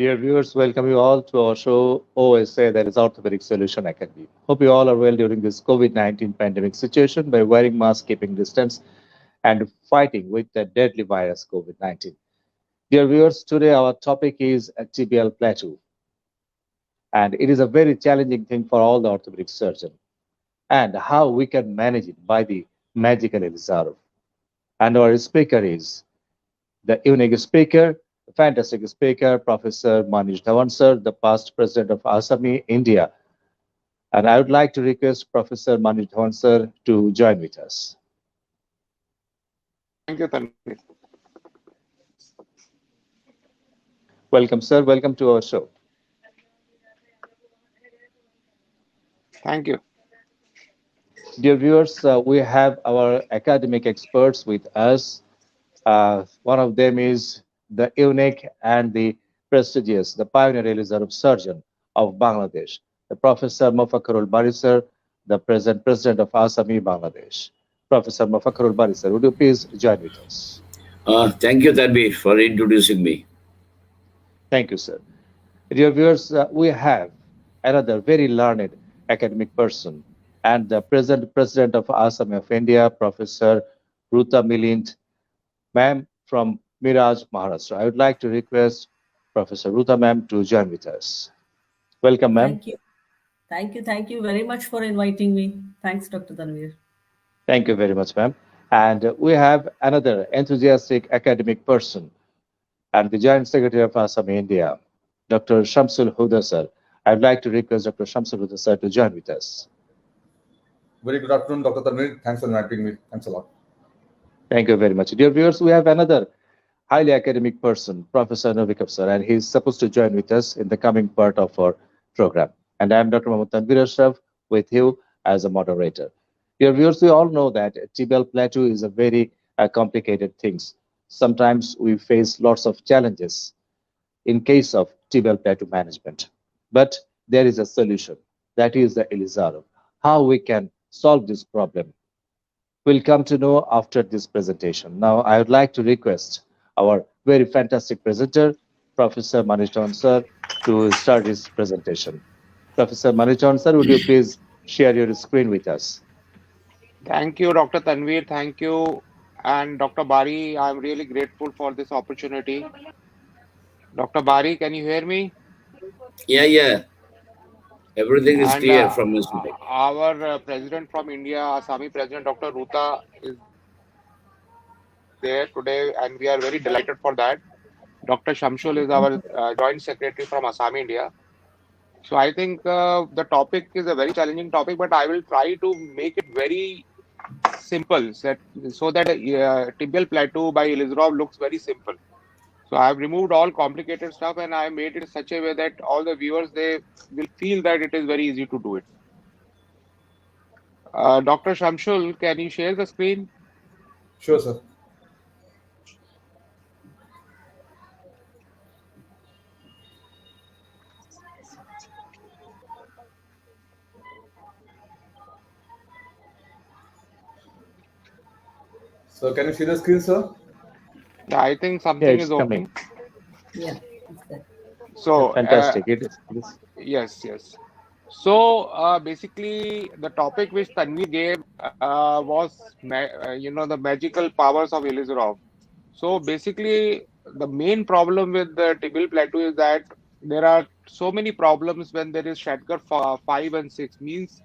Dear viewers, welcome you all to our show OSA, that is Orthopedic Solution Academy. Hope you all are well during this COVID-19 pandemic situation by wearing masks, keeping distance, and fighting with the deadly virus COVID-19. Dear viewers, today our topic is a TBL plateau, and it is a very challenging thing for all the orthopedic surgeon, and how we can manage it by the magical Elizarov. And our speaker is the unique speaker, the fantastic speaker, Professor Manish Dhawan sir, the past president of Asami, India. And I would like to request Professor Manish Dhawan sir to join with us. Thank you, Tanvi. Welcome, sir. Welcome to our show. Thank you. Dear viewers, we have our academic experts with us. One of them is the unique and the prestigious, the pioneer Elizarov surgeon of Bangladesh, the Professor Mofakarul Bari sir, the present president of Asami, Bangladesh. Professor Mofakarul Bari sir, would you please join with us? Thank you, Tanvi, for introducing me. Thank you, sir. Dear viewers, we have another very learned academic person and the present president of Asami of India, Professor Ruta Milind, ma'am from Miraj, Maharashtra. I would like to request Professor Ruta ma'am to join with us. Welcome, ma'am. Thank you. Thank you. Thank you very much for inviting me. Thanks, Dr. Tanvir. Thank you very much, ma'am. And we have another enthusiastic academic person and the Joint Secretary of Asami, India, Dr. Shamsul Huda sir. I would like to request Dr. Shamsul Huda sir to join with us. Very good afternoon, Dr. Tanvir. Thanks for inviting me. Thanks a lot. Thank you very much. Dear viewers, we have another highly academic person, Professor Novikov sir, and he's supposed to join with us in the coming part of our program. And I'm Dr. Mohammad Tanvir Ashraf with you as a moderator. Dear viewers, we all know that TBL plateau is a very complicated thing. Sometimes we face lots of challenges in case of TBL plateau management. But there is a solution. That is the Elizarov. How we can solve this problem, we'll come to know after this presentation. Now, I would like to request our very fantastic presenter, Professor Manish Dhawan sir, to start his presentation. Professor Manish Dhawan sir, would you please share your screen with us? Thank you, Dr. Tanvir. Thank you. And Dr. Bari, I'm really grateful for this opportunity. Dr. Bari, can you hear me? Yeah. Everything is And clear from my side. our president from India, Asami President Dr. Ruta, is there today, and we are very delighted for that. Dr. Shamsul is our Joint Secretary from Asami, India. So I think the topic is a very challenging topic, but I will try to make it very simple so that tibial plateau by Elizarov looks very simple. So I have removed all complicated stuff and I made it in such a way that all the viewers, they will feel that it is very easy to do it. Dr. Shamsul, can you share the screen? Sure, sir. So can you see the screen, sir? Yeah, I think Yeah, something it's is coming. opening. Yeah. That's that. So Fantastic. It is. yes. So basically, the topic which Tanvi gave was, the magical powers of Elizarov. So basically, the main problem with the tibial plateau is that there are so many problems when there is Shatker 5 and 6, means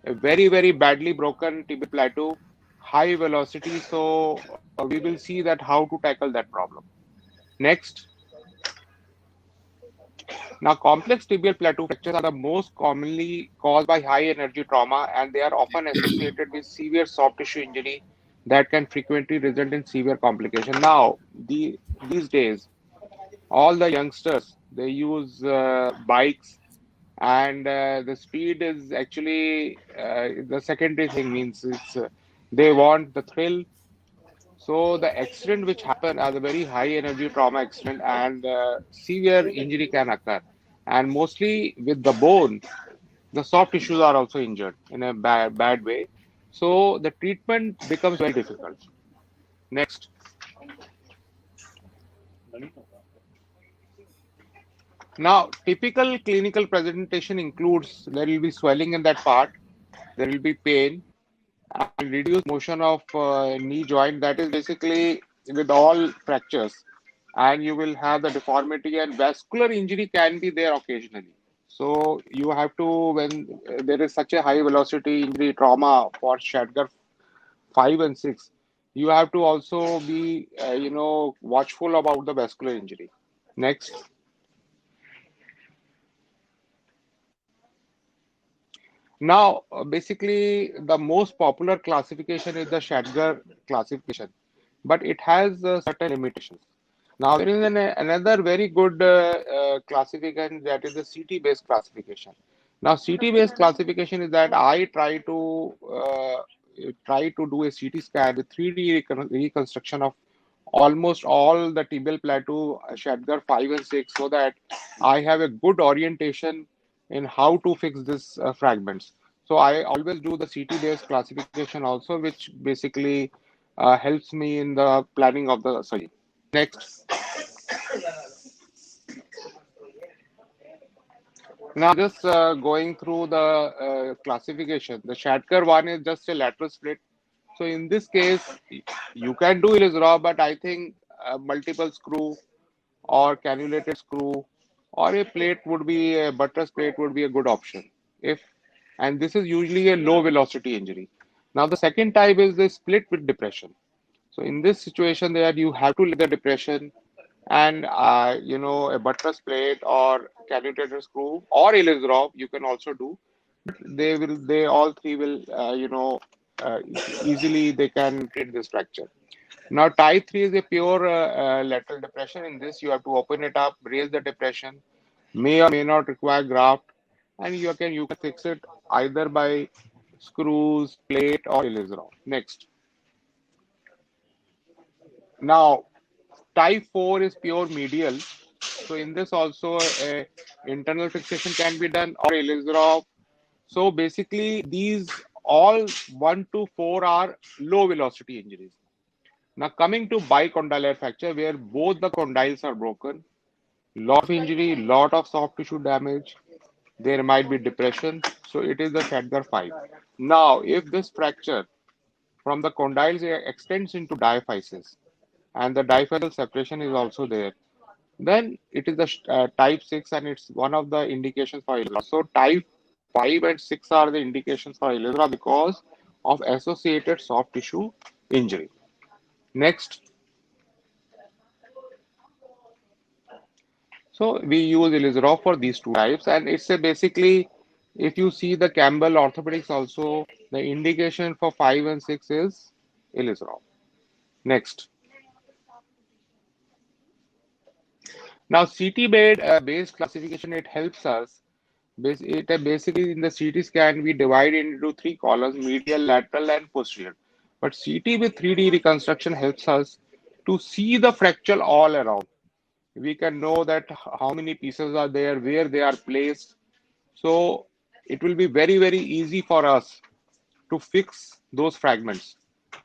a very, very badly broken tibial plateau, high velocity. So we will see that how to tackle that problem. Next. Now, complex tibial plateau fractures are the most commonly caused by high energy trauma, and they are often associated with severe soft tissue injury that can frequently result in severe complication. Now, these days, all the youngsters, they use bikes, and the speed is actually the secondary thing, means they want the thrill. So the accident which happen are the very high energy trauma accident, and severe injury can occur. And mostly with the bone, the soft tissues are also injured in a bad way. So the treatment becomes very difficult. Next. Now, typical clinical presentation includes there will be swelling in that part, there will be pain, and reduced motion of knee joint. That is basically with all fractures, and you will have the deformity and vascular injury can be there occasionally. So you have to, when there is such a high velocity injury trauma for Shatgar 5 and 6, you have to also be, watchful about the vascular injury. Next. Now, basically, the most popular classification is the Shatgar classification, but it has certain limitations. Now, there is another very good classification, that is the CT-based classification. Now, CT-based classification is that I try to do a CT scan with 3D reconstruction of almost all the tibial plateau, Shatgar 5 and 6, so that I have a good orientation in how to fix this fragments. So I always do the CT-based classification also, which basically helps me in the planning of the surgery. Next. Now, just going through the classification, the Shatker one is just a lateral split. So in this case, you can do Ilizarov, but I think multiple screw or cannulated screw or a buttress plate would be a good option. And this is usually a low velocity injury. Now the second type is the split with depression. So in this situation, there you have to let the depression and a buttress plate or cannulated screw or Ilizarov you can also do. They all three will uh, easily they can treat this fracture. Now, type 3 is a pure lateral depression. In this, you have to open it up, raise the depression, may or may not require graft, and you can fix it either by screws, plate, or Ilizarov. Next. Now, type 4 is pure medial. So in this also, internal fixation can be done or Ilizarov. So basically, these all 1 to 4 are low velocity injuries. Now coming to bicondylar fracture, where both the condyles are broken, lot of injury, lot of soft tissue damage, there might be depression. So it is the Shatgar 5. Now, if this fracture from the condyles extends into diaphysis and the diaphyseal separation is also there, then it is the type 6 and it's one of the indications for Ilizarov. So type 5 and 6 are the indications for Ilizarov because of associated soft tissue injury. Next. So we use Ilizarov for these two types, and it's a basically, if you see the Campbell orthopedics also, the indication for 5 and 6 is Ilizarov. Next. Now CT based classification, it helps us. Basically in the CT scan we divide into three columns: medial, lateral, and posterior. But CT with 3D reconstruction helps us to see the fracture all around. We can know that how many pieces are there, where they are placed. So it will be very, very easy for us to fix those fragments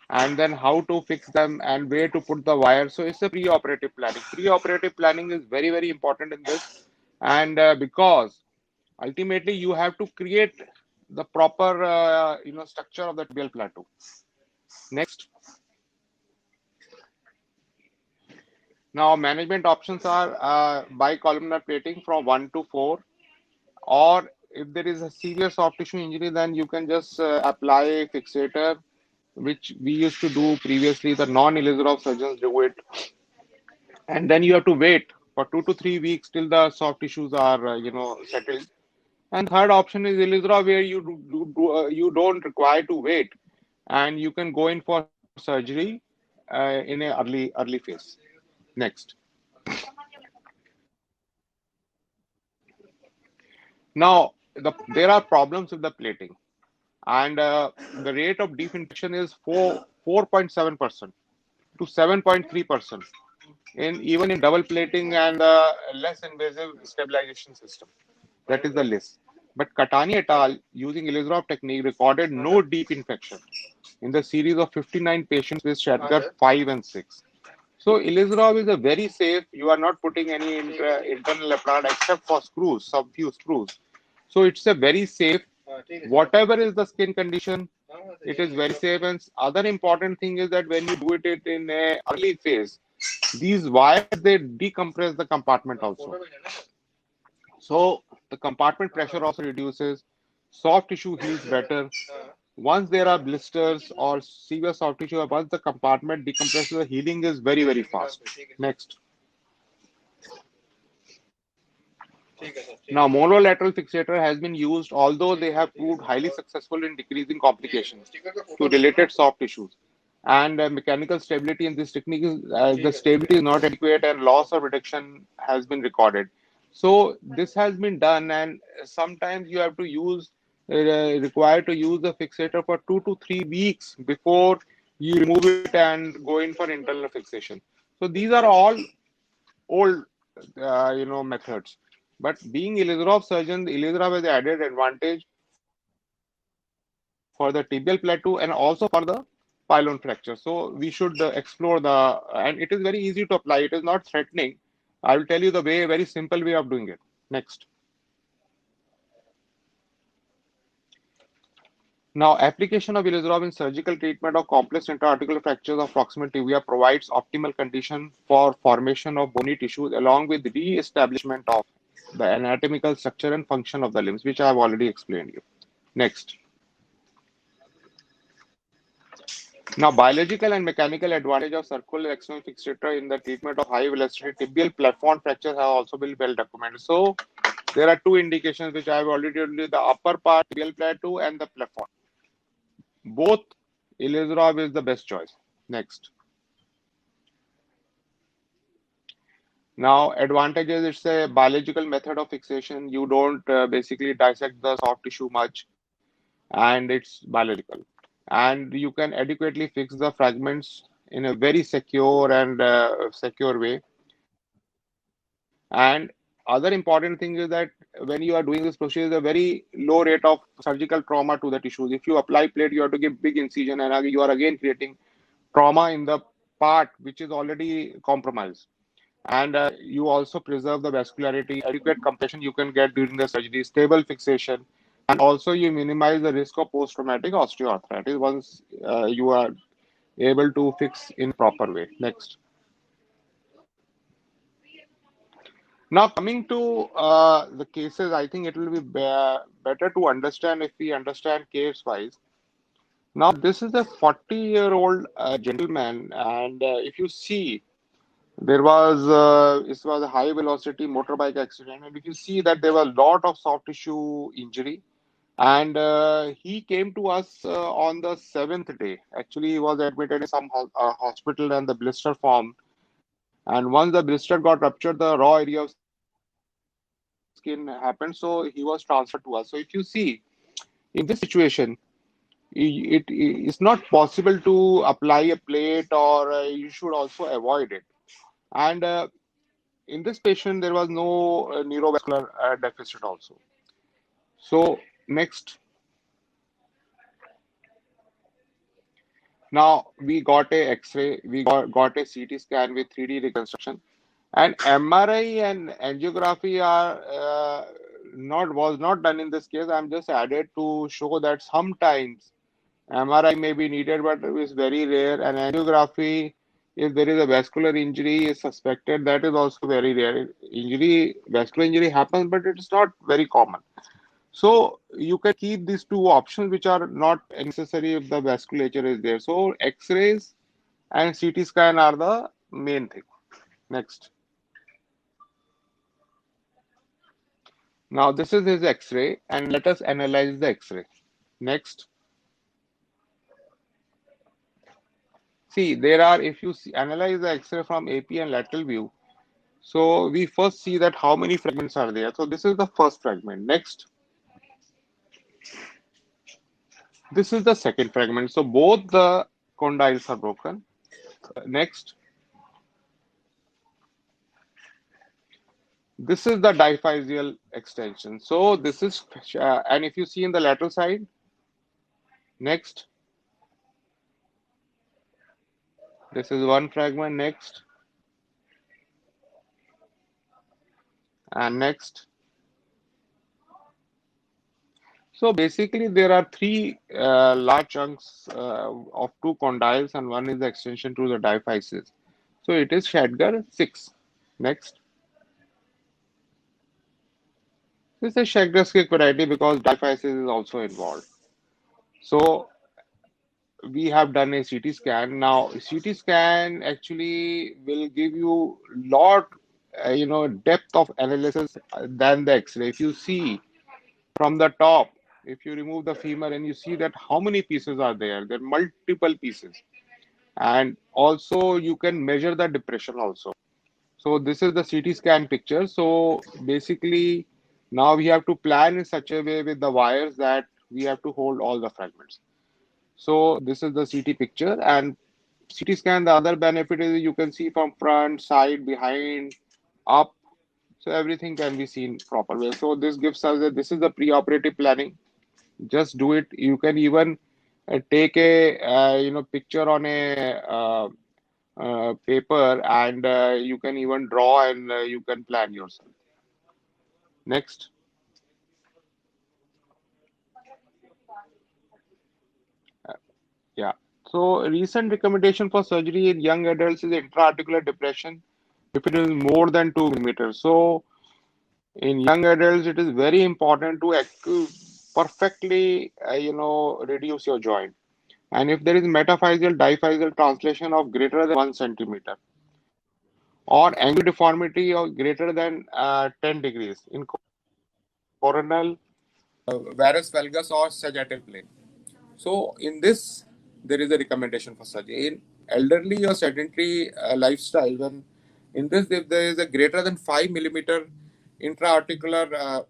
and then how to fix them and where to put the wire. So it's a pre-operative planning. Pre-operative planning is very, very important in this. And because ultimately you have to create the proper, structure of the tibial plateau. Next. Now management options are bicolumnar plating from 1 to 4, or if there is a severe soft tissue injury, then you can just apply a fixator, which we used to do previously. The non-Ilizarov surgeons do it, and then you have to wait for 2 to 3 weeks till the soft tissues are settled. And third option is Ilizarov, where you don't require to wait, and you can go in for surgery in a early phase. Next. Now, there are problems with the plating, and the rate of deep infection is 4.7% to 7.3% even in double plating and less invasive stabilization system. That is the list. But Katani et al. Using Ilizarov technique recorded no deep infection in the series of 59 patients with Shatgar 5 and 6. So Ilizarov is a very safe. You are not putting any internal apparat except for screws, some few screws. So it's a very safe. Whatever is the skin condition, it is very safe. And other important thing is that when you do it in a early phase, these wires they decompress the compartment also. So the compartment pressure also reduces. Soft tissue heals better. Once there are blisters or severe soft tissue, once the compartment decompresses, the healing is very, very fast. Next. Now, monolateral fixator has been used, although they have proved highly successful in decreasing complications to related soft tissues. And mechanical stability in this technique is the stability is not adequate and loss of reduction has been recorded. So this has been done, and sometimes you have to use required to use the fixator for 2 to 3 weeks before you remove it and go in for internal fixation. So these are all old, methods. But being Ilizarov surgeon, Ilizarov has added advantage for the tibial plateau and also for the pylon fracture. So we should explore and it is very easy to apply. It is not threatening. I will tell you the very simple way of doing it. Next. Now, application of Ilizarov in surgical treatment of complex interarticular fractures of proximal tibia provides optimal condition for formation of bony tissues along with re-establishment of the anatomical structure and function of the limbs, which I have already explained you. Next. Now, biological and mechanical advantage of circular external fixator in the treatment of high velocity tibial platform fractures have also been well documented. So, there are two indications which I have already told you: the upper part tibial plateau and the platform. Both Ilizarov is the best choice. Next. Now, advantages, it's a biological method of fixation. You don't basically dissect the soft tissue much, and it's biological. And you can adequately fix the fragments in a very secure and secure way. And other important thing is that when you are doing this procedure, a very low rate of surgical trauma to the tissues. If you apply plate, you have to give big incision, and you are again creating trauma in the part which is already compromised. And you also preserve the vascularity, adequate compression you can get during the surgery, stable fixation, and also you minimize the risk of post-traumatic osteoarthritis once you are able to fix in proper way. Next. Now coming to the cases, I think it will be better to understand if we understand case wise. Now this is a 40-year-old gentleman, and if you see, there was it was a high velocity motorbike accident, and if you see that there was a lot of soft tissue injury, and he came to us on the 7th day. Actually, he was admitted in some hospital, and the blister formed. And once the blister got ruptured, the raw area of skin happened, so he was transferred to us. So if you see in this situation, it is not possible to apply a plate, or you should also avoid it. And in this patient, there was no neurovascular deficit also. So next. Now we got a X-ray, we got a CT scan with 3D reconstruction, and MRI and angiography are was not done in this case. I'm just added to show that sometimes MRI may be needed, but it is very rare. And angiography, if there is a vascular injury is suspected, that is also very rare. Vascular injury happens, but it's not very common. So you can keep these two options, which are not necessary if the vasculature is there. So X-rays and CT scan are the main thing. Next. Now this is his X-ray, and let us analyze the X-ray. Next. See, there are, if you analyze the X-ray from AP and lateral view, so we first see that how many fragments are there. So this is the first fragment. Next. This is the second fragment. So both the condyles are broken. Next. This is the diphyseal extension. So this is, and if you see in the lateral side, next. This is one fragment. Next. And next. So basically, there are three large chunks of two condyles, and one is the extension to the diaphysis. So it is Shadgar 6. Next. This is Shadgar variety because diaphysis is also involved. So we have done a CT scan. Now, CT scan actually will give you lot, depth of analysis than the X-ray. If you see from the top, if you remove the femur and you see that how many pieces are there, there are multiple pieces. And also you can measure the depression also. So this is the CT scan picture. So basically now we have to plan in such a way with the wires that we have to hold all the fragments. So this is the CT picture, and CT scan, the other benefit is you can see from front, side, behind, up. So everything can be seen proper way. So this gives us that this is the pre-operative planning. Just do it. You can even take a picture on a paper, and you can even draw, and you can plan yourself. Next. Yeah. So recent recommendation for surgery in young adults is intra-articular depression if it is more than 2 millimeters. So in young adults, it is very important to perfectly, reduce your joint. And if there is metaphyseal, diphyseal translation of greater than 1 centimeter or angular deformity of greater than 10 degrees in coronal, varus valgus or sagittal plane. So in this, there is a recommendation for surgery. In elderly or sedentary lifestyle, when in this, if there is a greater than 5 millimeter intra-articular,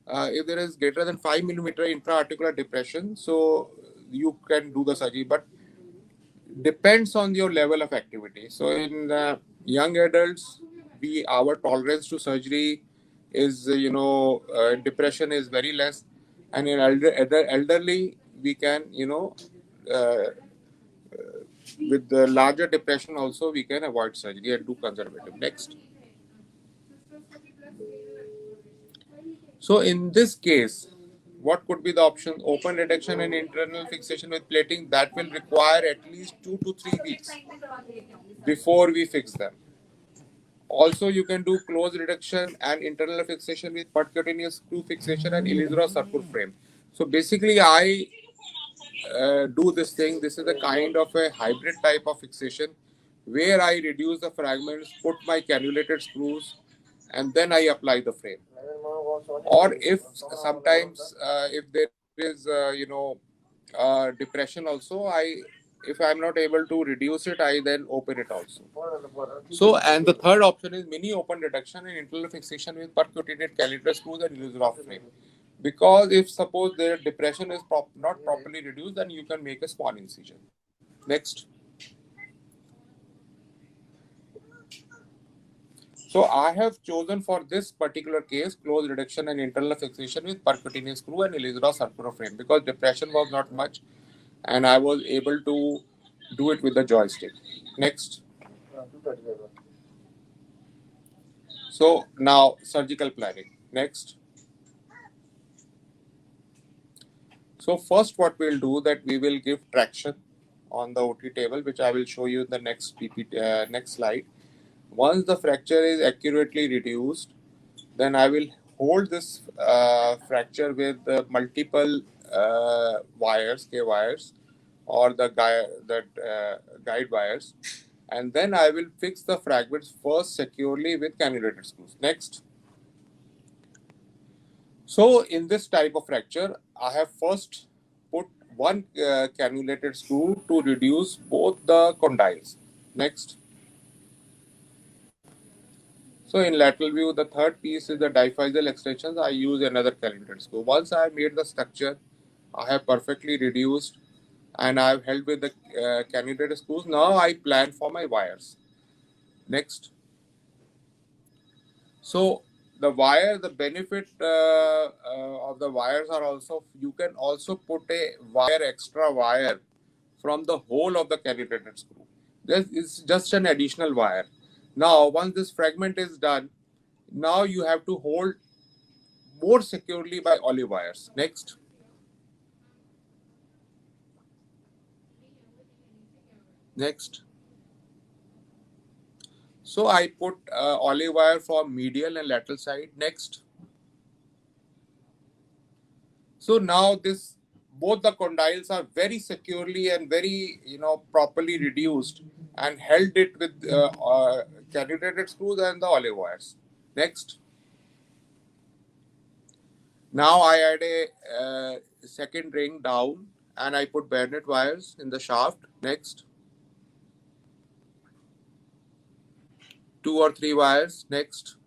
if there is greater than 5 millimeter intra-articular depression, so you can do the surgery, but depends on your level of activity. So in young adults, our tolerance to surgery is depression is very less, and in elderly we can with the larger depression also we can avoid surgery and do conservative. Next. So in this case, what could be the option? Open reduction and internal fixation with plating. That will require at least 2 to 3 weeks before we fix them. Also, you can do close reduction and internal fixation with percutaneous screw fixation and Ilizarov circle frame. So basically, I do this thing. This is a kind of a hybrid type of fixation where I reduce the fragments, put my cannulated screws, and then I apply the frame. Or if sometimes if there is depression also, if I'm not able to reduce it, I then open it also. So, and the third option is mini open reduction and internal fixation with percutaneous cannulated screws and Ilizarov frame. Because if suppose their depression is not properly reduced, then you can make a small incision. Next. So I have chosen for this particular case close reduction and internal fixation with percutaneous screw and Ilizarov circular frame because depression was not much and I was able to do it with the joystick. Next. So now surgical planning. Next. So first what we'll do that we will give traction on the OT table, which I will show you in the next next slide. Once the fracture is accurately reduced, then I will hold this fracture with multiple wires, K wires, or the guide wires, and then I will fix the fragments first securely with cannulated screws. Next. So in this type of fracture, I have first put one cannulated screw to reduce both the condyles. Next. So in lateral view, the third piece is the diaphyseal extensions. I use another cannulated screw. Once I have made the structure, I have perfectly reduced and I have held with the cannulated screws. Now I plan for my wires. Next. So the wire, the benefit of the wires are also, you can also put a extra wire from the whole of the cannulated screw. This is just an additional wire. Now, once this fragment is done, now you have to hold more securely by olive wires. Next. Next. So I put olive wire for medial and lateral side. Next. So now this, both the condyles are very securely and very, properly reduced and held it with calibrated screws and the olive wires. Next. Now I add a second ring down and I put bayonet wires in the shaft. Next. 2 or 3 wires. Next.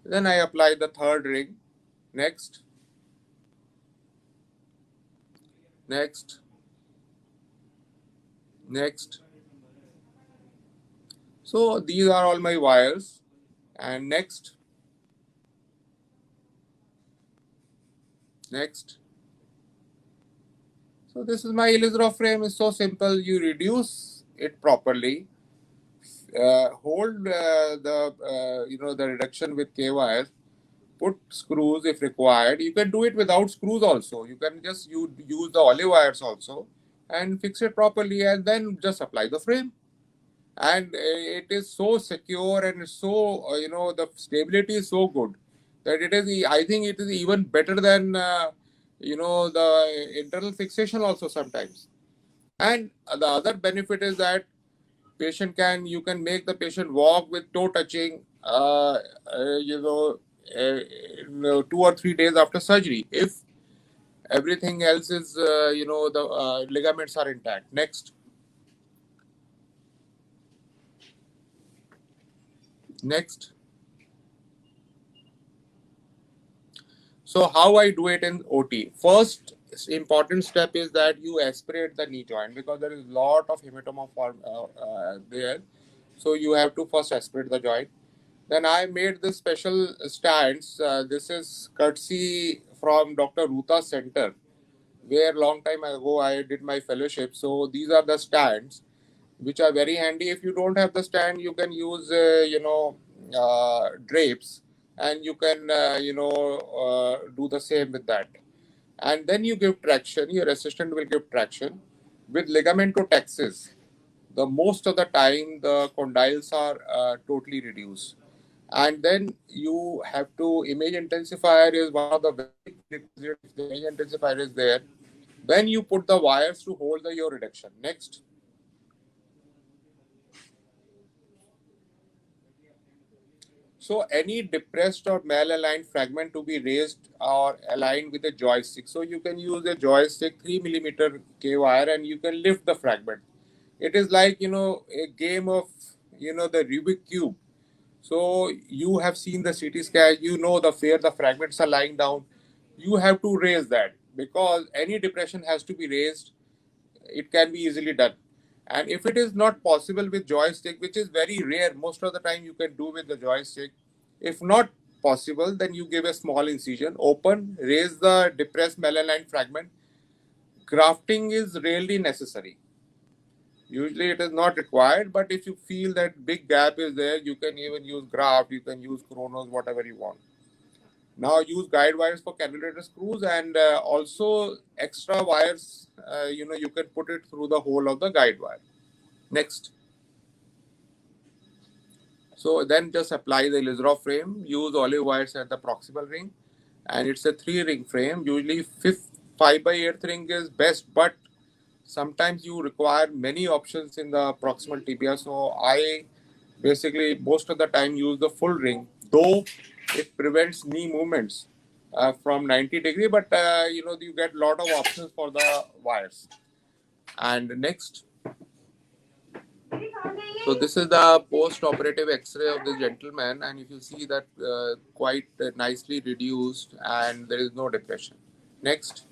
Then I apply the third ring. Next. Next. Next. So these are all my wires. And next. Next. So this is my Ilizarov frame. It's so simple. You reduce it properly. Hold the reduction with K wires. Put screws if required. You can do it without screws also. You can just use the olive wires also and fix it properly, and then just apply the frame. And it is so secure and so the stability is so good that it is. I think it is even better than the internal fixation also sometimes. And the other benefit is that you can make the patient walk with toe touching. 2 or 3 days after surgery, if everything else is the ligaments are intact. Next. Next. So how I do it in OT? First important step is that you aspirate the knee joint because there is a lot of hematoma there. So you have to first aspirate the joint. Then I made this special stands. This is courtesy from Dr. Ruta Center, where long time ago I did my fellowship. So these are the stands, which are very handy. If you don't have the stand, you can use drapes, and you can do the same with that. And then you give traction. Your assistant will give traction with ligamentotaxis. The most of the time the condyles are totally reduced. And then you have to, image intensifier is one of the very prerequisites. If the image intensifier is there, then you put the wires to hold the yaw reduction. Next. So any depressed or malaligned fragment to be raised or aligned with a joystick. So you can use a joystick 3 millimeter K wire and you can lift the fragment. It is like, a game of, the Rubik Cube. So you have seen the CT scan, the fragments are lying down. You have to raise that because any depression has to be raised. It can be easily done. And if it is not possible with joystick, which is very rare, most of the time you can do with the joystick. If not possible, then you give a small incision, open, raise the depressed malaligned fragment. Grafting is rarely necessary. Usually it is not required, but if you feel that big gap is there, you can even use graft, you can use chronos, whatever you want. Now use guide wires for cannulator screws, and also extra wires, you can put it through the hole of the guide wire. Next. So then just apply the Ilizarov frame, use olive wires at the proximal ring, and it's a 3-ring frame. Usually 5/8 ring is best, but sometimes you require many options in the proximal tibia. So I basically most of the time use the full ring, though it prevents knee movements from 90 degree, but you get a lot of options for the wires. And next. So this is the post-operative X-ray of this gentleman, and if you see that quite nicely reduced and there is no depression. Next.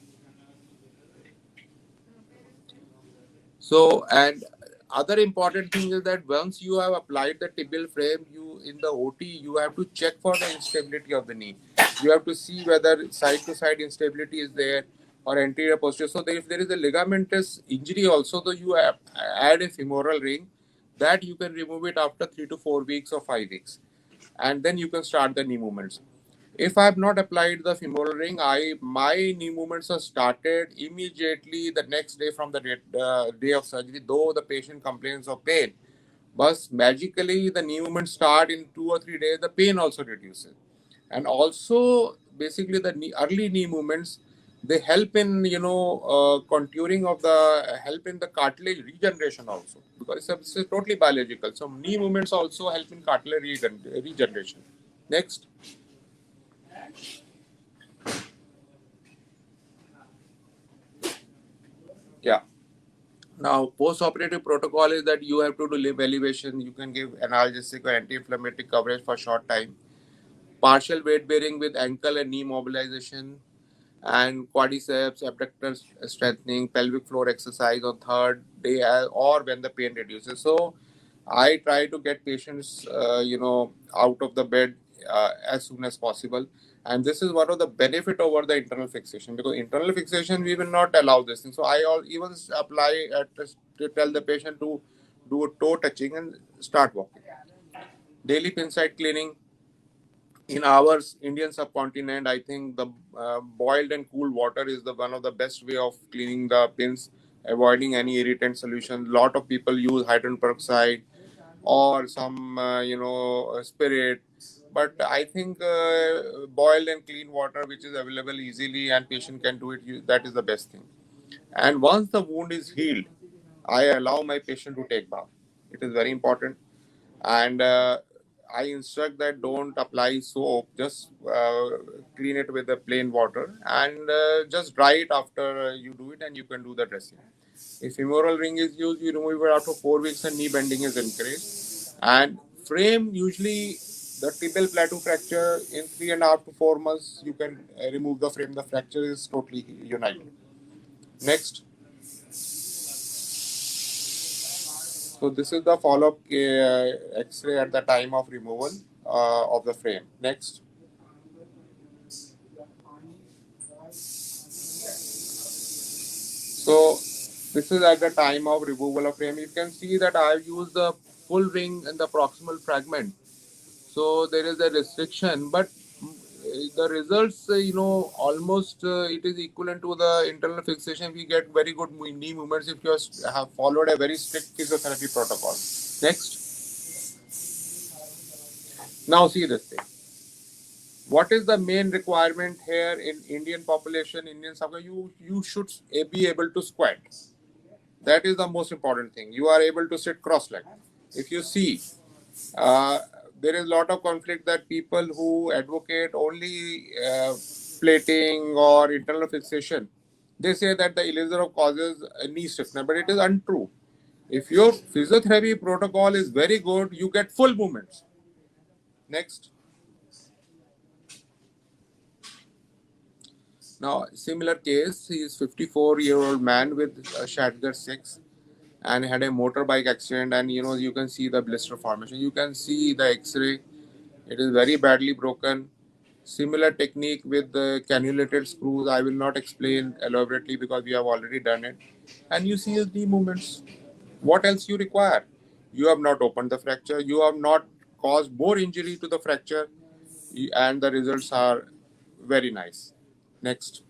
So, and other important thing is that once you have applied the tibial frame, in the OT, you have to check for the instability of the knee. You have to see whether side-to-side instability is there or anterior posterior. So if there is a ligamentous injury also, though you add a femoral ring, that you can remove it after 3 to 4 weeks or 5 weeks, and then you can start the knee movements. If I have not applied the femoral ring, my knee movements are started immediately the next day from the day of surgery, though the patient complains of pain. But magically, the knee movements start in 2 or 3 days, the pain also reduces. And also, basically, the early knee movements, they help in, contouring of help in the cartilage regeneration also, because it's totally biological. So knee movements also help in cartilage regeneration. Next. Yeah. Now, post-operative protocol is that you have to do limb elevation. You can give analgesic or anti-inflammatory coverage for a short time. Partial weight bearing with ankle and knee mobilization, and quadriceps, abductor strengthening, pelvic floor exercise on third day or when the pain reduces. So, I try to get patients, out of the bed as soon as possible. And this is one of the benefit over the internal fixation, because internal fixation we will not allow this thing. So I even apply to tell the patient to do a toe touching and start walking. Daily pin site cleaning. In our Indian subcontinent, I think the boiled and cool water is the one of the best way of cleaning the pins, avoiding any irritant solution. Lot of people use hydrogen peroxide or some spirit, but I think boiled and clean water, which is available easily and patient can do it, that is the best thing. And once the wound is healed, I allow my patient to take bath. It is very important. And I instruct that don't apply soap, just clean it with the plain water, and just dry it after you do it, and you can do the dressing. If femoral ring is used, you remove it after 4 weeks, and knee bending is encouraged. And frame, usually the tibial plateau fracture, in 3.5 to 4 months, you can remove the frame. The fracture is totally united. Next. So this is the follow-up X-ray at the time of removal of the frame. Next. So this is at the time of removal of frame. You can see that I have used the full ring and the proximal fragment. So there is a restriction, but the results, almost it is equivalent to the internal fixation. We get very good knee movements if you have followed a very strict physiotherapy protocol. Next. Now see this thing. What is the main requirement here in Indian population, Indian subcontinent? You should be able to squat. That is the most important thing. You are able to sit cross-legged. If you see, there is a lot of conflict that people who advocate only plating or internal fixation, they say that the elixir causes a knee stiffness, but it is untrue. If your physiotherapy protocol is very good, you get full movements. Next. Now, similar case, he is 54-year-old man with Shatgar 6 and had a motorbike accident, and you can see the blister formation. You can see the X-ray. It is very badly broken. Similar technique with the cannulated screws. I will not explain elaborately because we have already done it. And you see the movements. What else you require? You have not opened the fracture. You have not caused more injury to the fracture, and the results are very nice. Next.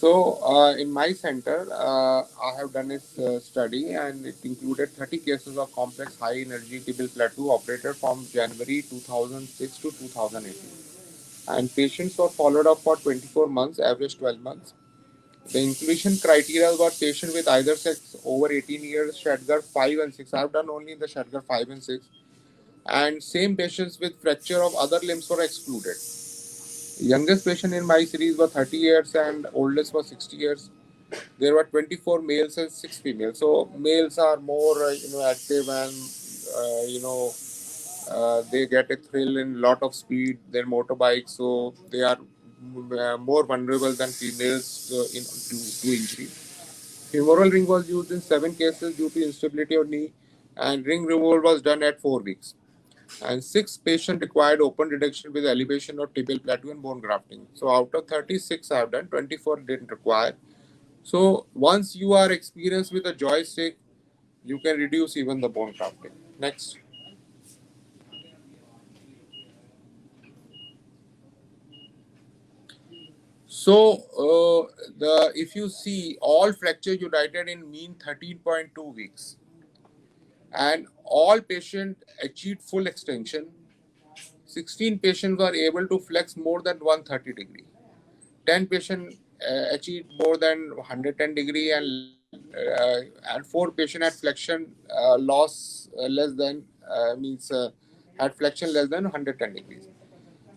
So, in my center, I have done a study, and it included 30 cases of complex high energy tibial plateau operated from January 2006 to 2018. And patients were followed up for 24 months, average 12 months. The inclusion criteria were patient with either sex over 18 years, Shatgar 5 and 6. I have done only the Shatgar 5 and 6. And same patients with fracture of other limbs were excluded. Youngest patient in my series was 30 years and oldest was 60 years. There were 24 males and 6 females. So males are more active, and they get a thrill in lot of speed. Their motorbikes, so they are more vulnerable than females to injury. Femoral ring was used in 7 cases due to instability of knee, and ring removal was done at 4 weeks. And 6 patients required open reduction with elevation of tibial plateau and bone grafting. So out of 36 I have done, 24 didn't require. So once you are experienced with a joystick, you can reduce even the bone grafting. Next. So if you see all fracture united in mean 13.2 weeks, and all patients achieved full extension. 16 patients were able to flex more than 130 degree. 10 patients achieved more than 110 degree, and 4 patients had flexion loss less than had flexion less than 110 degrees.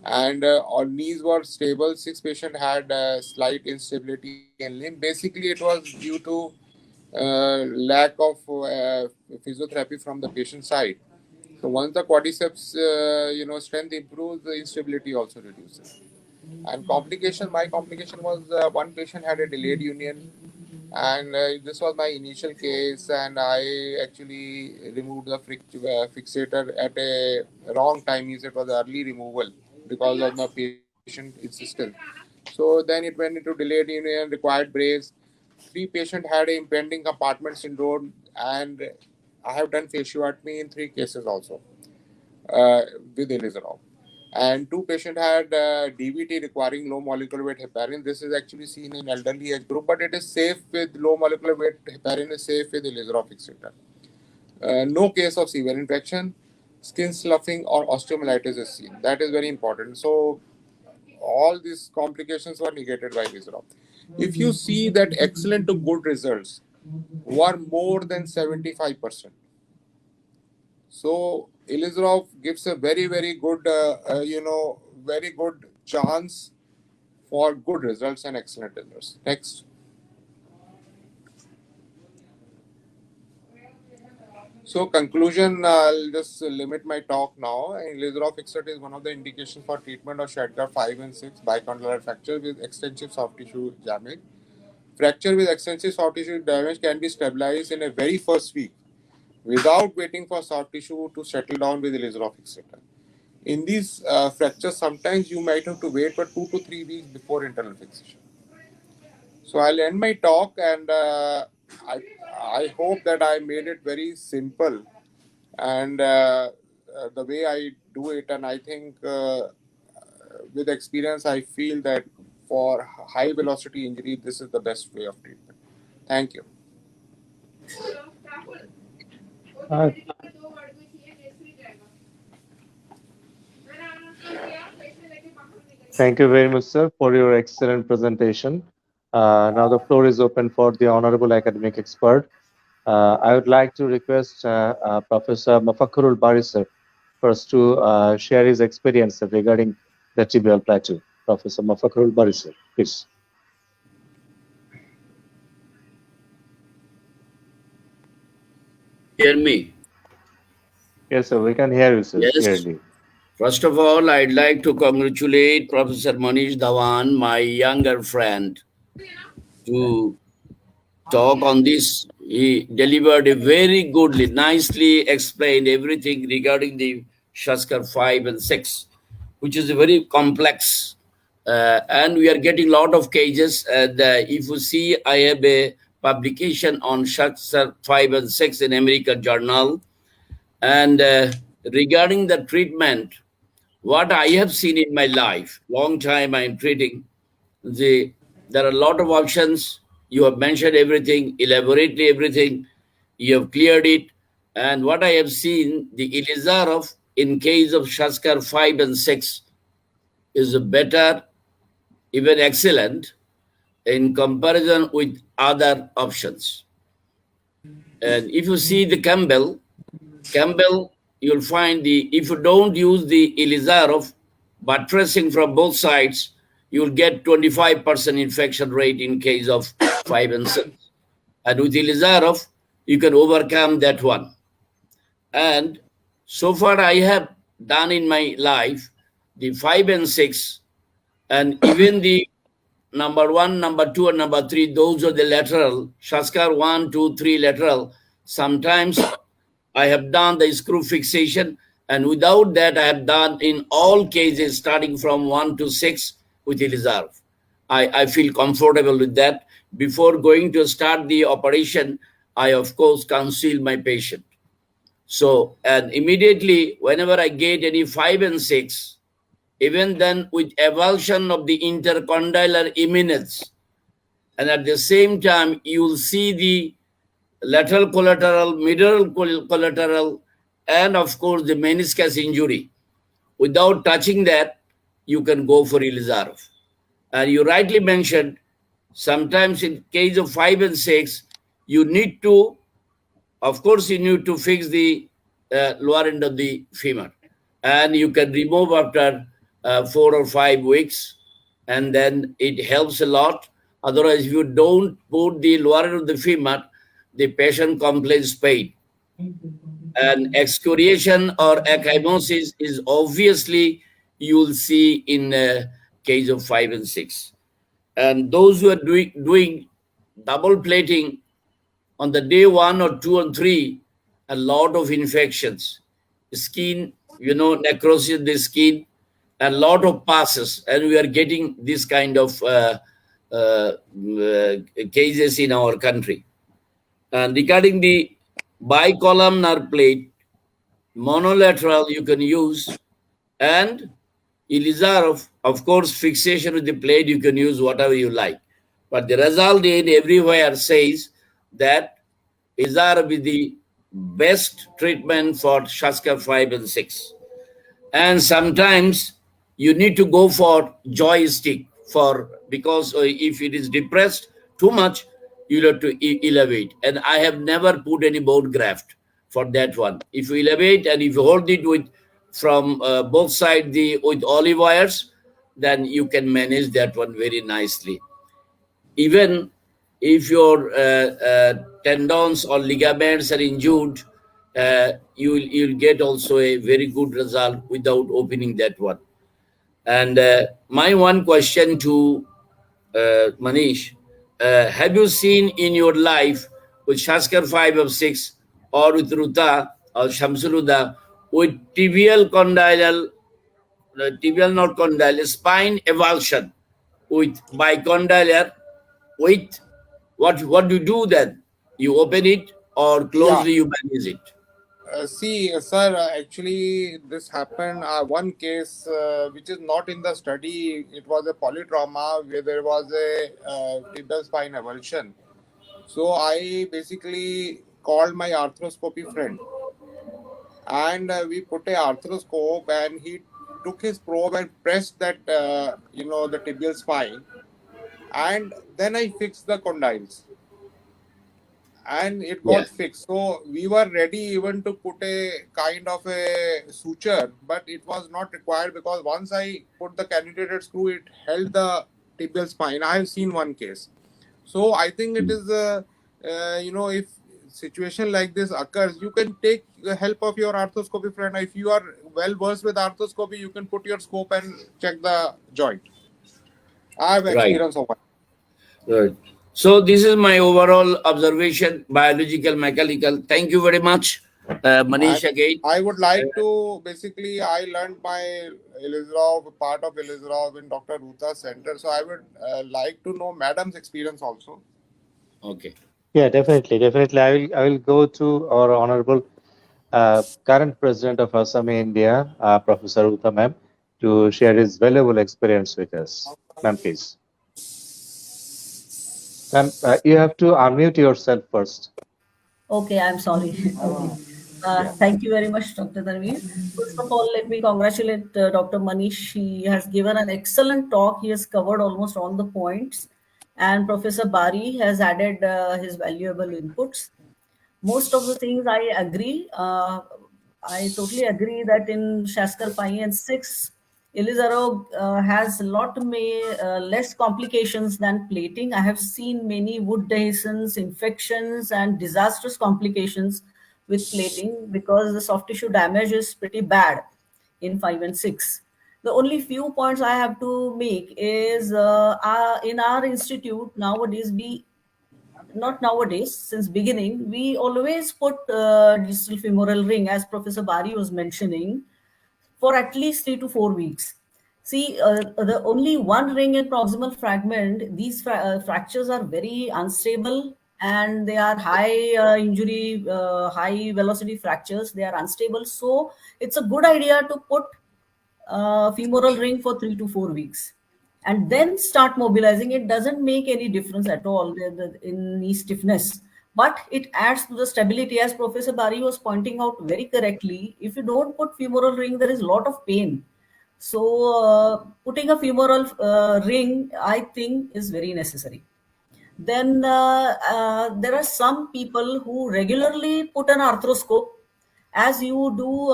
And our knees were stable. 6 patients had slight instability in limb. Basically, it was due to lack of physiotherapy from the patient side. So once the quadriceps strength improves, the instability also reduces. And my complication was one patient had a delayed union, and this was my initial case, and I actually removed the fixator at a wrong time. Means it was early removal because of my patient insistence. So then it went into delayed union, required brace. 3 patients had a impending compartment syndrome, and I have done fasciotomy in 3 cases also with elizarov. And 2 patients had DVT requiring low molecular weight heparin. This is actually seen in elderly age group, but it is safe with low molecular weight heparin is safe with elizarov fixator. No case of severe infection, skin sloughing or osteomyelitis is seen. That is very important. So all these complications were negated by elizarov. If you see that excellent to good results were more than 75%. So elizarov gives a very, very good, very good chance for good results and excellent results. Next. So conclusion, I'll just limit my talk now. Elizarov fixator is one of the indications for treatment of Shedgar 5 and 6 bicondylar fracture with extensive soft tissue damage. Fracture with extensive soft tissue damage can be stabilized in a very first week without waiting for soft tissue to settle down with elizarov fixator. In these fractures, sometimes you might have to wait for 2 to 3 weeks before internal fixation. So I'll end my talk, and I hope that I made it very simple, and the way I do it, and I think with experience, I feel that for high velocity injury, this is the best way of treatment. Thank you. Uh, Thank you very much, sir, for your excellent presentation. Now the floor is open for the honorable academic expert. I would like to request Professor Mafakhrul Bari, sir, first to share his experience regarding the tibial plateau. Professor Mafakhrul Bari, sir, please. Hear me? Yes, sir, we can hear you, sir, Yes. clearly. First of all, I'd like to congratulate Professor Manish Dhawan, my younger friend, to talk on this. He delivered a very goodly, nicely explained everything regarding the Shaskar 5 and 6, which is a very complex. And we are getting a lot of cases. And if you see, I have a publication on Shaskar 5 and 6 in American Journal. And regarding the treatment, what I have seen in my life, long time I'm treating, there are a lot of options. You have mentioned everything, elaborately everything. You have cleared it. And what I have seen, the elizarov in case of Shaskar 5 and 6 is better, even excellent, in comparison with other options. And if you see the Campbell, you'll find if you don't use the elizarov, buttressing from both sides, you'll get 25% infection rate in case of 5 and 6. And with elizarov, you can overcome that one. And so far I have done in my life the 5 and 6, and even the number 1, number 2, and number 3, those are the lateral, Shaskar 1, 2, 3 lateral. Sometimes I have done the screw fixation, and without that, I have done in all cases starting from 1 to 6 with elizarov. I feel comfortable with that before going to start the operation, I of course counsel my patient. So, and immediately whenever I get any 5 and 6, even then with avulsion of the intercondylar eminence, and at the same time you will see the lateral collateral, middle collateral, and of course the meniscus injury. Without touching that, you can go for Ilizarov. And you rightly mentioned, sometimes in case of 5 and 6, you need to, of course, you need to fix the lower end of the femur. And you can remove after 4 or 5 weeks, and then it helps a lot. Otherwise, if you don't put the lower end of the femur, the patient complains pain. And excoriation or ecchymosis is obviously you'll see in case of 5 and 6. And those who are doing double plating on the day 1 or 2 and 3, a lot of infections, skin, necrosis of the skin, a lot of passes, and we are getting this kind of cases in our country. And regarding the bicolumnar plate, monolateral you can use, and Ilizarov, of course, fixation with the plate, you can use whatever you like. But the result in everywhere says that Ilizarov is the best treatment for Shaskar 5 and 6. And sometimes you need to go for joystick because if it is depressed too much, you have to elevate. And I have never put any bone graft for that one. If you elevate and if you hold it with from both sides with olive wires, then you can manage that one very nicely. Even if your tendons or ligaments are injured, you'll get also a very good result without opening that one. And my one question to Manish, have you seen in your life with Shaskar 5 of 6 or with Ruta or Shamsuluda with tibial condyle, not condyle, spine avulsion with bicondylar, with what do you do then? You open it or closely you manage it? See, sir, actually, this happened. One case which is not in the study, it was a polytrauma where there was a tibial spine avulsion. So I basically called my arthroscopy friend, and we put a arthroscope, and he took his probe and pressed that the tibial spine, and then I fixed the condyles. And it got fixed. So we were ready even to put a kind of a suture, but it was not required because once I put the cannulated screw, it held the tibial spine. I have seen one case. So I think it is, if situation like this occurs, you can take the help of your arthroscopy friend. If you are well versed with arthroscopy, you can put your scope and check the joint. I have experience of it. Right. So this is my overall observation, biological, mechanical. Thank you very much, Manish, again. I would like to, basically, I learned my part of Ilizarov in Dr. Ruta Center. So I would like to know Madam's experience also. Okay. Yeah, definitely. I will go to our honorable current president of Asami India, Professor Ruta ma'am, to share his valuable experience with us. Ma'am, please. Ma'am, you have to unmute yourself first. Okay, I'm sorry. Thank you very much, Dr. Tanvir. First of all, let me congratulate Dr. Manish. He has given an excellent talk. He has covered almost all the points. And Professor Bari has added his valuable inputs. Most of the things I agree. I totally agree that in Shaskar 5 and 6, Ilizarov has a lot less complications than plating. I have seen many wound dehiscence, infections, and disastrous complications with plating because the soft tissue damage is pretty bad in 5 and 6. The only few points I have to make is in our institute nowadays, since beginning, we always put distal femoral ring, as Professor Bari was mentioning, for at least 3 to 4 weeks. See, the only one ring in proximal fragment, these fractures are very unstable and they are high injury, high velocity fractures. They are unstable. So it's a good idea to put femoral ring for 3 to 4 weeks and then start mobilizing. It doesn't make any difference at all in knee stiffness, but it adds to the stability. As Professor Bari was pointing out very correctly, if you don't put femoral ring, there is a lot of pain. So putting a femoral ring, I think, is very necessary. Then there are some people who regularly put an arthroscope as you do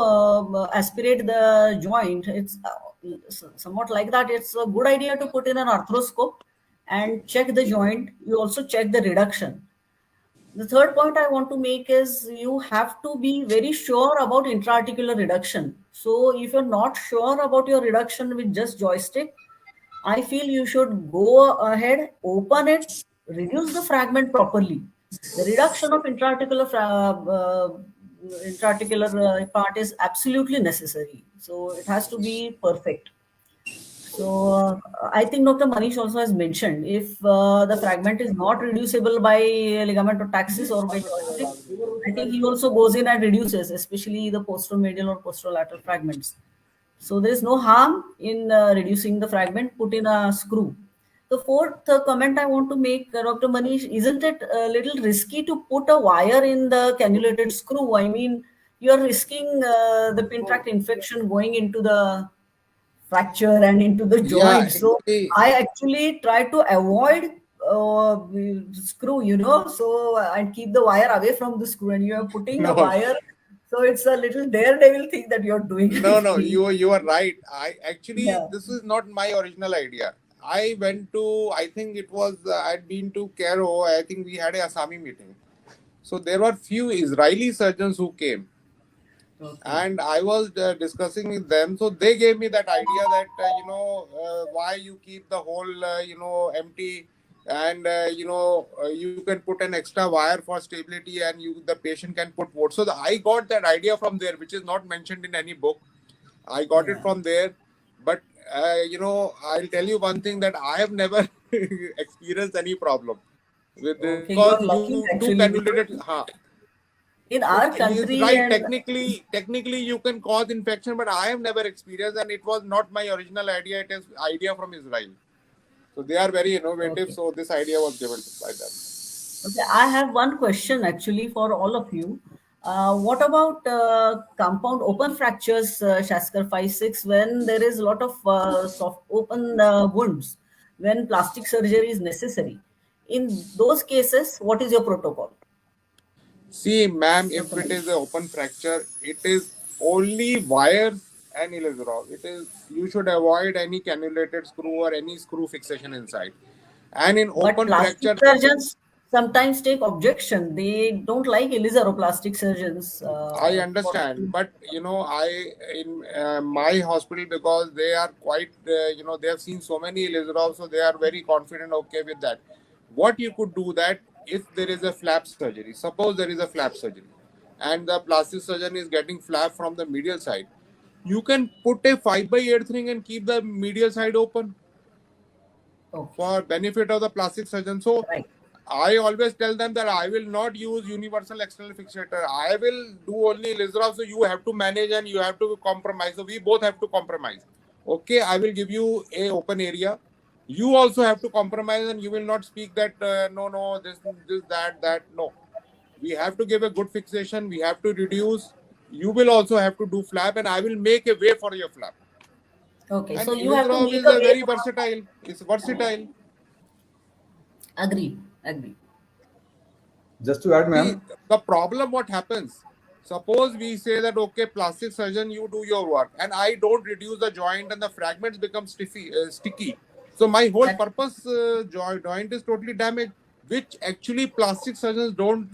aspirate the joint. It's somewhat like that. It's a good idea to put in an arthroscope and check the joint. You also check the reduction. The third point I want to make is you have to be very sure about intra-articular reduction. So if you're not sure about your reduction with just joystick, I feel you should go ahead, open it, reduce the fragment properly. The reduction of intra-articular part is absolutely necessary. So it has to be perfect. So I think Dr. Manish also has mentioned if the fragment is not reducible by ligamentotaxis or by joystick, I think he also goes in and reduces, especially the posteromedial or posterolateral fragments. So there is no harm in reducing the fragment, put in a screw. The fourth comment I want to make, Dr. Manish, isn't it a little risky to put a wire in the cannulated screw? I mean, you are risking the pin tract infection going into the fracture and into the Yeah, joint. So actually, I actually try to avoid screw, so and keep the wire away from the screw. And you are putting a no, wire, so it's a little daredevil thing that you're doing. I no, feel. you are right. I actually Yeah. this is not my original idea. I went to, I think it was I'd been to Cairo. I think we had a Asami meeting. So there were few Israeli surgeons who came, Okay. and I was discussing with them. So they gave me that idea that why you keep the hole empty, and you can put an extra wire for stability, and the patient can put what. So I got that idea from there, which is not mentioned in any book. I got it Yeah. from there, but I'll tell you one thing that I have never experienced any problem with this Okay, because you're lucky you do actually because cannulated. Huh. in So our he's country right. and Technically, you can cause infection, but I have never experienced, and it was not my original idea. It is idea from Israel. So they are very innovative. okay. So this idea was given by them. Okay, I have one question actually for all of you. What about compound open fractures, Shaskar 5-6, when there is a lot of soft open wounds, when plastic surgery is necessary? In those cases, what is your protocol, See, ma'am, if Dr. it is Manish? an open fracture, it is only wires and Ilizarov. It is you should avoid any cannulated screw or any screw fixation inside. And in But open plastic fracture, surgeons sometimes take objection. They don't like Elizaroplastic surgeons. I For understand, but I in my hospital because they are quite they have seen so many Ilizarov, so they are very confident. Okay with that. What you could do that if there is a flap surgery. Suppose there is a flap surgery, and the plastic surgeon is getting flap from the medial side. You can put a 5/8 ring and keep the medial side open okay, for benefit of the plastic surgeon. So right. I always tell them that I will not use universal external fixator. I will do only Lizra. So you have to manage and you have to compromise. So we both have to compromise. Okay, I will give you a open area. You also have to compromise, and you will not speak that no, this, that. No, we have to give a good fixation. We have to reduce. You will also have to do flap, and I will make a way for your flap. Okay, And so you have to Ilizarov make is a a way very for versatile. It's versatile. agree, agree. Just to add, See, ma'am, the problem what happens, suppose we say that, okay, plastic surgeon, you do your work, and I don't reduce the joint and the fragments become sticky. So my whole That purpose joint is totally damaged, which actually plastic surgeons don't,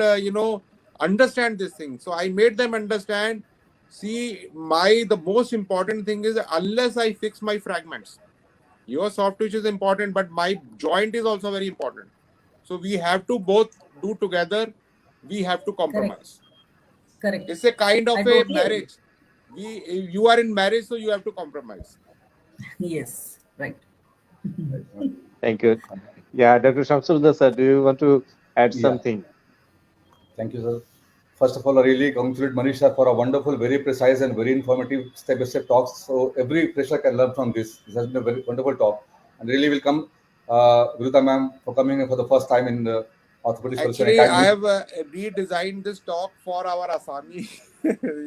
understand this thing. So I made them understand, see, the most important thing is unless I fix my fragments, your soft tissue is important, but my joint is also very important. So we have to both do together. We have to correct, compromise. correct. It's a kind I of a totally agree. marriage. You are in marriage, so you have to compromise. Yes, right. Thank you. Yeah, Dr. Shamsullah sir, do you want to add Yeah. something? Thank you, sir. First of all, I really congratulate Manisha for a wonderful, very precise and very informative step-by-step talks. So every pressure can learn from this. This has been a very wonderful talk. And really welcome Viruta ma'am for coming in for the first time in the Orthopedic Solution Actually, I Academy. have redesigned this talk for our Asami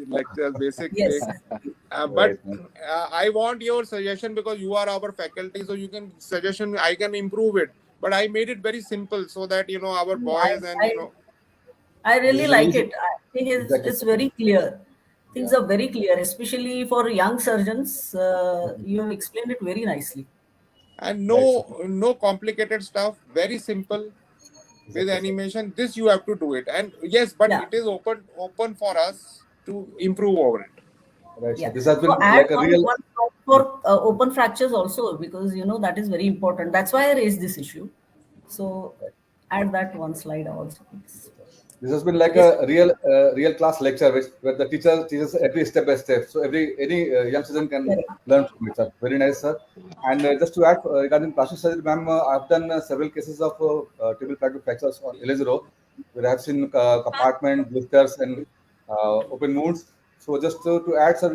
lecture, basic Yes. thing. But Right, ma'am. I want your suggestion because you are our faculty, so you can suggestion. I can improve it, but I made it very simple so that our boys and I really This is like easy. it. I think Exactly. it's very clear. Things Yeah. are very clear, especially for young surgeons. You have explained it very nicely. and Right, no complicated stuff. Very simple with exactly, sir. animation. This you have to do it, and yes, but Yeah. it is open for us to improve over it. Right, sir. Yeah. This has So been add like a one, real. one point for open fractures also, because that is very important. That's why I raised this issue. So add that one slide also, please. This has been like Yes. a real class lecture where the teacher teaches every step by step. So any young student can Correct. learn from it, sir. Very nice, sir. And just to add regarding plastic surgery, ma'am, I've done several cases of tibia fractures on Elizero, where I've seen compartment, blisters, and open wounds. So just to add, sir,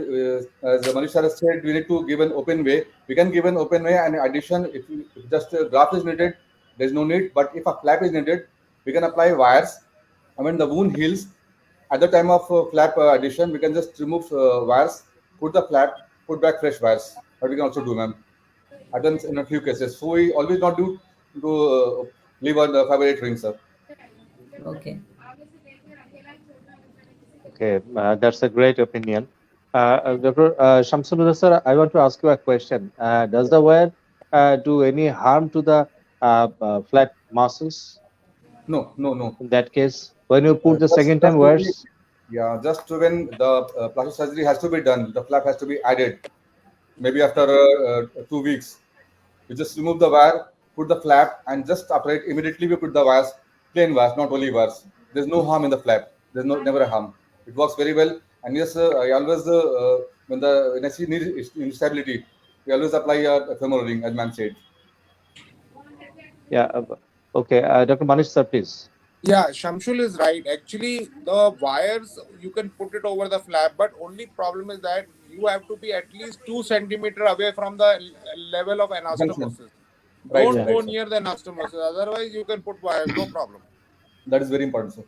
as Manisha has said, we need to give an open way. We can give an open way, and in addition, if just a graft is needed, there's no need. But if a flap is needed, we can apply wires. And when the wound heals, at the time of flap addition, we can just remove wires, put the flap, put back fresh wires. That we can also do, ma'am. I've done in a few cases. So we always not leave on the fabric ring, sir. Okay. Okay, that's a great opinion. Dr. Shamsullah sir, I want to ask you a question. Does the wire do any harm to the flat muscles No, no, no. in that case? When you put the Just, second time just when we- wires? yeah, just when the plastic surgery has to be done, the flap has to be added. Maybe after 2 weeks, we just remove the wire, put the flap, and just after it, immediately we put the wires, plain wires, not only wires. There's no harm in the flap. There's never a harm. It works very well. And yes, I always when I see need instability, we always apply a femoral ring, as ma'am said. Yeah. Okay, Dr. Manish sir, please. Yeah, Shamshul is right. Actually, the wires you can put it over the flap, but only problem is that you have to be at least 2 centimeters away from the level of anastomosis. Right, Don't sir, go right, sir. near the anastomosis. Otherwise, you can put wires, no problem. That is very important, sir.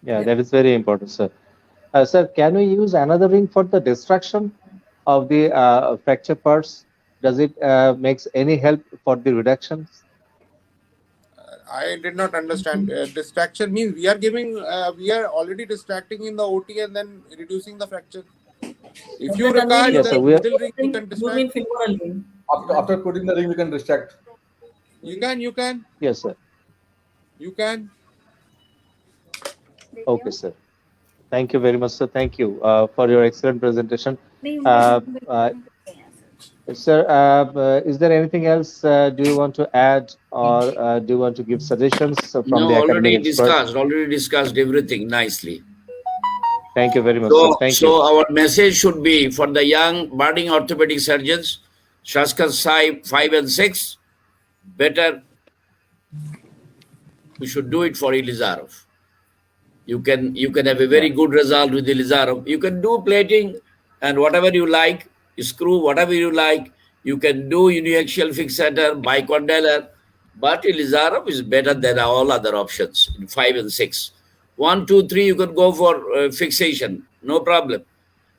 Yeah, that is very important, sir. Sir, can we use another ring for the destruction of the fracture parts? Does it makes any help for the reduction? I did not understand. Distraction means we are already distracting in the OT and then reducing the fracture. If you Dr. Tanvir, require Yes, the sir, we are- middle ring, you can you distract. mean femoral ring? After putting the ring, we can distract. You can. Yes, sir. Okay, sir. Thank you very much, sir. Thank you for your excellent presentation. Sir, is there anything else do you want to add, or do you want to give suggestions from No, the academic expert? already discussed everything nicely. Thank you very much, sir. Thank you. Our message should be for the young budding orthopedic surgeons, Shaskas 5 and 6, better we should do it for Ilizarov. You can have a very good result with Ilizarov. You can do plating and whatever you like, screw whatever you like. You can do uniaxial fixator, bicondylar, but Ilizarov is better than all other options in 5 and 6. 1, 2, 3, you can go for fixation, no problem.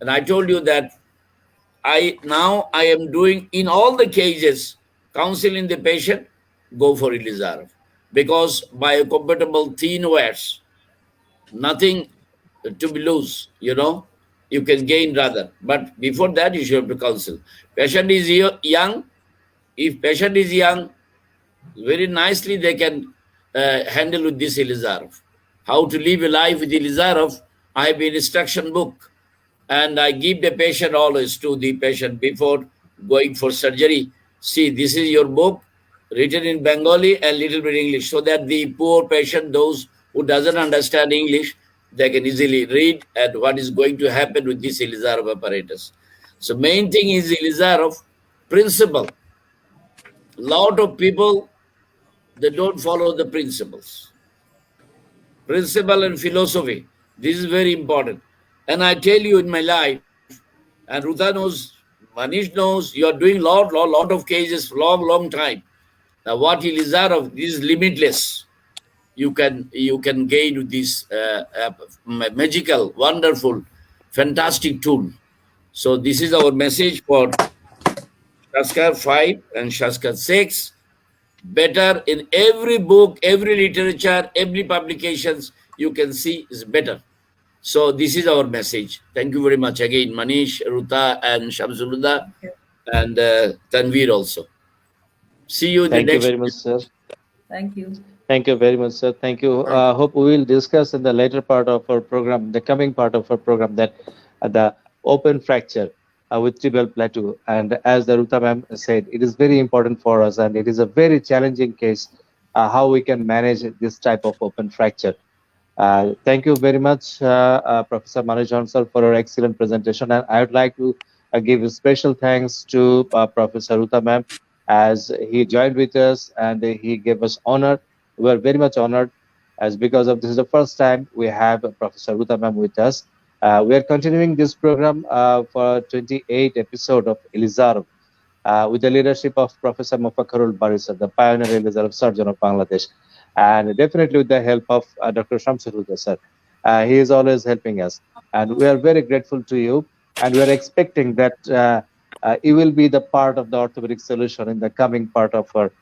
And I told you that I am doing in all the cases, counseling the patient, go for Ilizarov. Because biocompatible thin wires, nothing to be loose, you can gain rather. But before that, you should have to counsel. Patient is young. If patient is young, very nicely they can handle with this Ilizarov. How to live a life with Ilizarov, I have an instruction book. And I give the patient always to the patient before going for surgery. See, this is your book, written in Bengali and little bit English, so that the poor patient, those who doesn't understand English, they can easily read and what is going to happen with this Ilizarov apparatus. So main thing is Ilizarov principle. Lot of people, they don't follow the principles. Principle and philosophy. This is very important. And I tell you in my life, and Ruta knows, Manish knows, you are doing lot of cases for long time. Now what Elizarov is limitless. You can gain with this magical, wonderful, fantastic tool. So this is our message for Shaskar 5 and Shaskar 6. Better in every book, every literature, every publications you can see is better. So this is our message. Thank you very much again, Manish, Ruta, and Shamsulullah, and Tanveer also. See you in the Thank you next. very much, sir. Thank you. Thank you very much, sir. Thank you. Hope we will discuss in the later part of our program, the coming part of our program, that the open fracture with tibial plateau. And as the Ruta ma'am said, it is very important for us, and it is a very challenging case how we can manage this type of open fracture. Thank you very much, Professor Manish Hansal, for your excellent presentation. And I would like to give a special thanks to Professor Ruta ma'am, as he joined with us and he gave us honor. We are very much honored, as because of this is the first time we have Professor Ruta ma'am with us. We are continuing this program for 28 episode of Elizarov with the leadership of Professor Mofakharul Barisar, the pioneer Elizarov surgeon of Bangladesh, and definitely with the help of Dr. Shamsulullah sir. He is always helping us, and we are very grateful to you, and we are expecting that it will be the part of the orthopedic solution in the coming part of our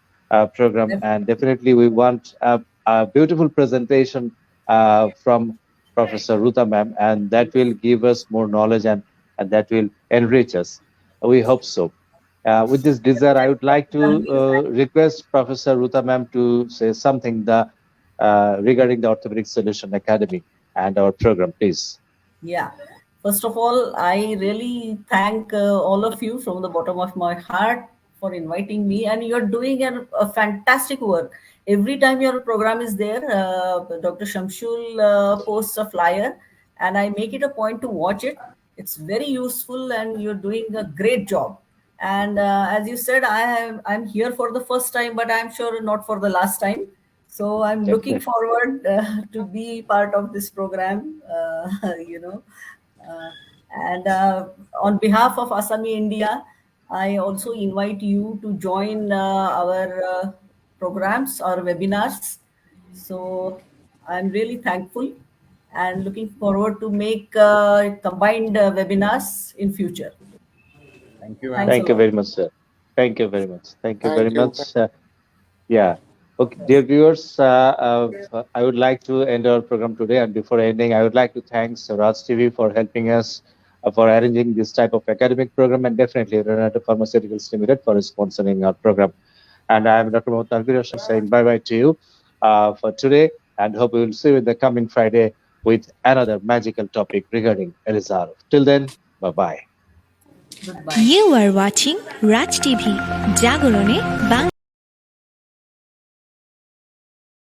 program. And definitely we want a beautiful presentation from Professor Ruta ma'am, and that will give us more knowledge, and that will enrich us. We hope so. With this desire, I would like to request Professor Ruta ma'am to say something regarding the Orthopedic Solution Academy and our program, please. Yeah. First of all, I really thank all of you from the bottom of my heart for inviting me, and you're doing a fantastic work. Every time your program is there, Dr. Shamsul posts a flyer, and I make it a point to watch it. It's very useful, and you're doing a great job. And as you said, I'm here for the first time, but I'm sure not for the last time. So I'm looking forward to be part of this program, and on behalf of Asami India, I also invite you to join our programs or webinars. So I'm really thankful and looking forward to make combined webinars in future. Thank you. Thank you very much, sir. Thank you very much. Thank you very much. Yeah. Okay, dear viewers, I would like to end our program today. And before ending, I would like to thank Raj TV for helping us for arranging this type of academic program, and definitely Renato Pharmaceuticals Limited for sponsoring our program. And I am Dr. Tanveer saying bye-bye to you for today, and hope we will see you in the coming Friday with another magical topic regarding Elizarov. Till then, bye-bye. Goodbye. You are watching Raj TV, Jagorone Bangladesh.